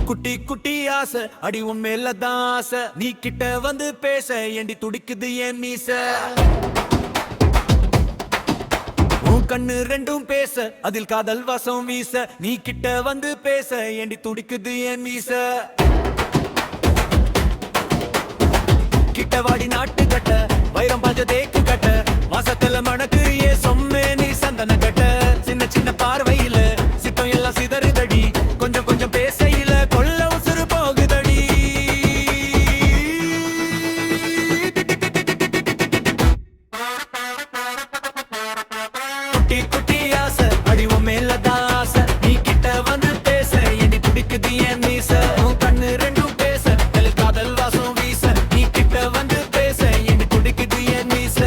குட்டி குட்டி ஆசை அடி உன் மேலதான் ஆசை நீ கிட்ட வந்து பேச ஏண்டி துடிக்குது என் மீச உன் கண்ணு ரெண்டும் பேச அதில் காதல் வாசம் வீச நீ கிட்ட வந்து பேச ஏண்டி துடிக்குது என் மீச கிட்ட வாடி நாட்டு கட்ட வைரம் பாஞ்ச தேக்கு கட்ட வாசத்துல மணக்கு ஏ சொம்மே நீ சந்தன கட்ட சின்ன சின்ன பார்வையில சித்தம் எல்லாம் சிதறுதடி கொஞ்சம் கொஞ்சம் பேசையில கொல்ல உசுறு போகுதடி குட்டி குட்டி ஆசை அடி உன் மேலதான் ஆசை நீ கிட்ட வந்து பேச எண்ணி துடிக்குது என் மீச உன் கண்ணு ரெண்டும் பேச காதல் வாசம் வீச நீ கிட்ட வந்து பேச எண்ணி துடிக்குது என் மீச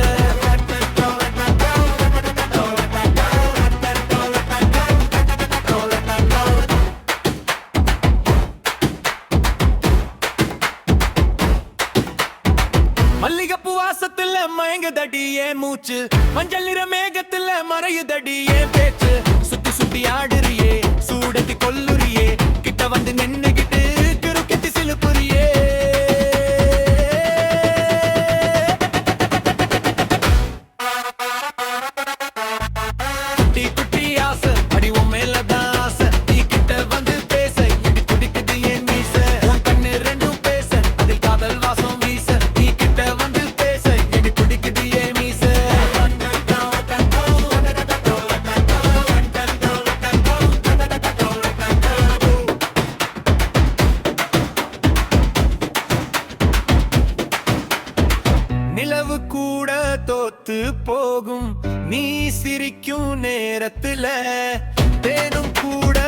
மல்லிகைப்பூ வாசத்துல மயங்குதடி ஏன் மூச்சு மஞ்சள் நிற மேகத்துல மறையுதடி ஏன் பேச்சு சுத்தி சுத்தி ஆடுறியே சூடத்தி கொல்லுறியே கிட்ட வந்து நின்னுகிட்டு கிறுக்கத்தி சிலுப்புறியே குட்டி குட்டி ஆசை அடி உன் மேலதான் ஆசை நீ கிட்ட வந்து பேச இடி துடிக்குது என் மீச உன் கண்ணு ரெண்டும் பேச அதில் காதல் வாசம் வீச நீ கிட்ட வந்து பேச இடி துடிக்குது என் மீச நிலவு கூட தோத்து போகும் நீ சிரிக்கும் நேரத்துல தேனும் கூட